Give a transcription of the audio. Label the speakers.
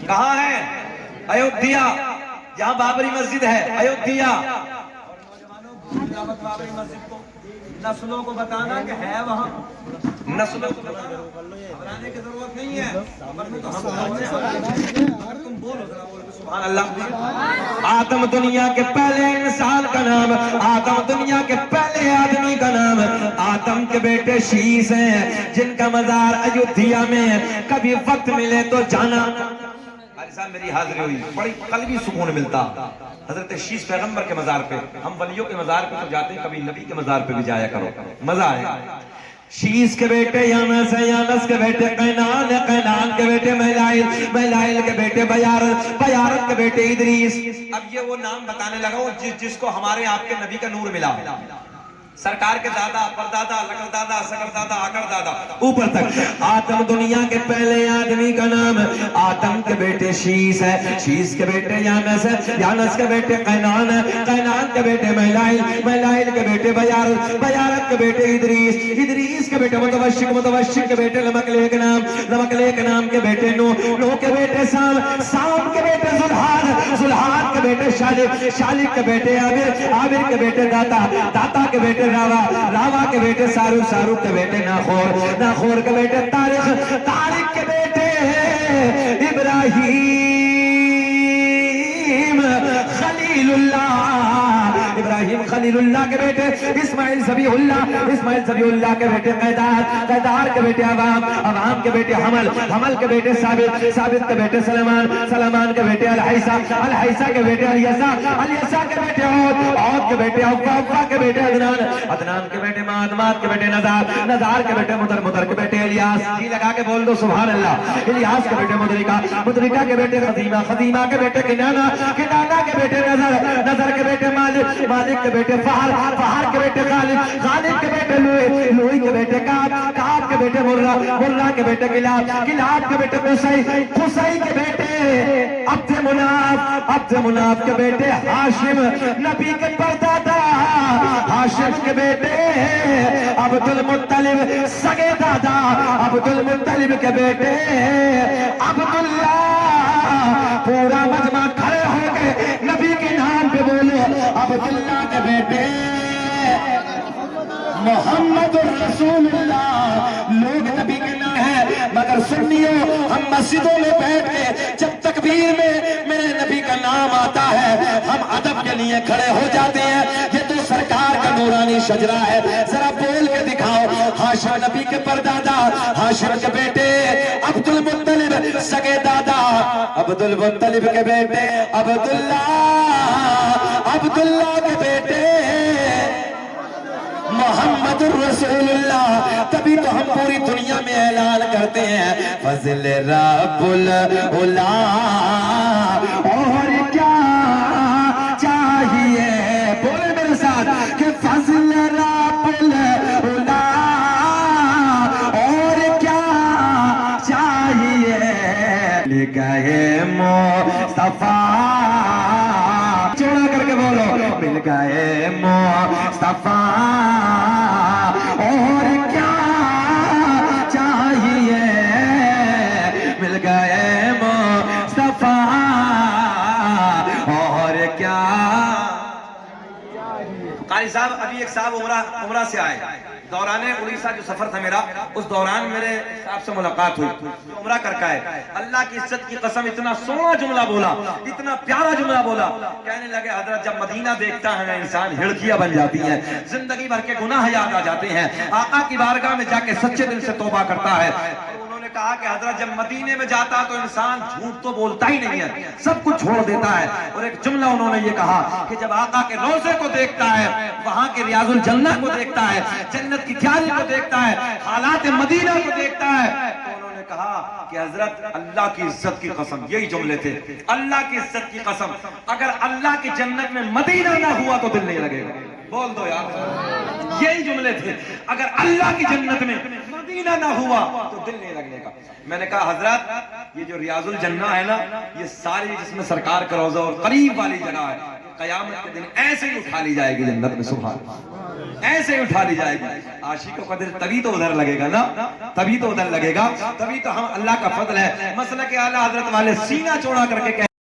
Speaker 1: کہاں ہے؟ ایودھیا، جہاں بابری مسجد ہے، ایودھیا۔ بابری مسجد کو نسلوں کو بتانا کہ ہے وہاں، نسلوں کو بتانا، گھبرانے کی ضرورت نہیں ہے۔ تم بولو ذرا، بولو سبحان اللہ۔ آدم دنیا کے پہلے انسان کا نام، آدم دنیا کے پہلے آدمی کا نام آدم کے بیٹے شیس ہیں، جن کا مزار ایودھیا میں کبھی وقت ملے تو جانا۔ صاحب میری حاضری ہوئی، بڑی قلبی سکون ملتا حضرت شیس پیغمبر کے مزار پہ۔ ہم ولیوں کے مزار پہ تو جاتے ہیں، کبھی نبی کے مزار پہ بھی جایا کرو، مزہ آئے گا۔ شیس کے بیٹے یانس ہیں، یانس کے بیٹے قینان ہیں، قینان کے بیٹے میلائل، میلائل کے بیٹے بیارت، بیارت کے بیٹے ادریس۔ اب یہ وہ نام بتانے لگا ہوں جس کو ہمارے آپ کے نبی کا نور ملا، سرکار کے دادا، پردادا، لکڑ دادا، سکڑ دادا، آکڑ دادا، اوپر تک۔ آدم دنیا کے پہلے آدمی کا نام آدم کے بیٹے شیس ہے، شیس کے بیٹے یانس ہے، یانس کے بیٹے قینان ہے، قینان کے بیٹے میلائل، میلائل کے بیٹے بیارت، بیارت کے بیٹے ادریس، ادریس کے بیٹے متوشق، متوشق کے بیٹے لمکلیک نام، لمکلیک نام کے بیٹے نو، نو کے بیٹے سام، سام کے بیٹے زلحاد، زلحاد کے بیٹے شالک، شالک کے بیٹے عابر، عابر کے بیٹے داتا، داتا کے بیٹے راوا، راوا کے بیٹے سارو، سارو کے بیٹے ناخور، ناخور کے بیٹے تاریخ، تاریخ کے بیٹے ابراہیم خلیل اللہ، ابراہیم خلیل اللہ کے بیٹے اسماعیل ذبیح اللہ، اسماعیل ذبیح اللہ کے بیٹے قیدار، قیدار کے بیٹے عوام، عوام کے بیٹے حمل، حمل کے بیٹے ثابت، ثابت کے بیٹے سلمان، سلمان کے بیٹے الحیسہ، الحیسہ کے بیٹے الیسا، الیسا کے بیٹے عود، عود کے بیٹے عفا، عفا کے بیٹے عدنان، عدنان کے بیٹے ماد، ماد کے بیٹے نزار، نزار کے بیٹے مدر، مدر کے بیٹے الیاس، جی لگا کے بول دو سبحان اللہ، الیاس کے بیٹے مدرکہ، مدرکہ کے بیٹے خزیمہ، خزیمہ کے بیٹے کنانہ، کنانہ کے بیٹے نظر، نظر کے بیٹے مالک، مالک کے بیٹے فہر، فہر کے بیٹے غالب، غالب کے بیٹے لوئی، لوئی کے بیٹے کعب، کعب کے بیٹے مرہ، مرہ کے بیٹے کلاب، کلاب کے بیٹے قصی، قصی کے بیٹے عبد مناف، عبد مناف کے بیٹے ہاشم، نبی کے پردادا ہاشم کے بیٹے عبد المطلب، سگے دادا عبد المطلب کے بیٹے عبداللہ۔ پورا مجمع کھڑے ہو کے نبی کے نام پہ بولو، عبداللہ کے بیٹے محمد الرسول اللہ۔ لوگ نبی کے نام ہے مگر سنیوں، ہم مسجدوں میں بیٹھ کے جب تکبیر میں میرے نبی کا نام آتا ہے ہم ادب کے لیے کھڑے ہو جاتے ہیں۔ یہ تو سرکار کا نورانی شجرہ ہے، ذرا بول کے دکھاؤ۔ ہاشم نبی کے پردادا، ہاشم کے بیٹے عبد المطلب، سگے دادا عبد المطلب کے بیٹے عبداللہ، عبداللہ کے بیٹے محمد الرسول اللہ۔ تبھی تو ہم پوری دنیا میں اعلان کرتے ہیں فضل رب العلا، اور کیا چاہیے، بولے میرے ساتھ کہ فضل رب العلا، اور کیا چاہیے، لگئے مصطفیٰ، چوڑا کر کے بولو، مل گئے مصطفیٰ، اور کیا چاہیے، مل گئے مصطفیٰ، اور کیا۔ قاری صاحب ابھی ایک صاحب عمرہ سے آئے، دوران اڑیسہ جو سفر تھا میرا، اس دوران میرے صاحب سے ملاقات ہوئی، جو عمرہ کر کے آئے۔ اللہ کی عزت کی قسم اتنا سونا جملہ بولا، اتنا پیارا جملہ بولا، کہنے لگے حضرت جب مدینہ دیکھتا ہے انسان ہڑکیاں بن جاتی ہیں، زندگی بھر کے گناہ یاد آ جاتے ہیں، آقا کی بارگاہ میں جا کے سچے دل سے توبہ کرتا ہے۔ کہا کہ حضرت جب مدینے میں جاتا تو انسان جھوٹ تو بولتا ہی نہیں ہے، سب کچھ چھوڑ دیتا ہے۔ اور ایک جملہ انہوں نے یہ کہا کہ جب آقا کے روضے کو دیکھتا ہے، وہاں کے ریاض الجنہ کو دیکھتا ہے، جنت کی کیاری کو دیکھتا ہے، حالات مدینہ کو دیکھتا ہے، تو انہوں نے کہا کہ حضرت اللہ کی عزت کی قسم، یہی جملے تھے، اللہ کی عزت کی قسم، اگر اللہ کی جنت میں مدینہ نہ ہوا تو دل نہیں لگے گا۔ بول دو یار، یہی جملے تھے، اگر اللہ کی جنت میں مدینہ نہ ہوا تو دل نہیں لگنے کا۔ میں نے کہا حضرت یہ جو ریاض الجنہ ہے نا، یہ ساری جس میں سرکار کا روضہ اور قریب والی جگہ ہے، قیامت کے دن ایسے ہی اٹھا لی جائے گی جنت میں، سبحان اللہ۔ ایسے اٹھا لی جائے گی. عاشق و قدر تبھی تو ادھر لگے گا نا, تبھی تو ادھر لگے گا, تبھی تو ہم اللہ کا فضل ہے. مسلک اعلیٰ حضرت والے سینہ چوڑا کر کے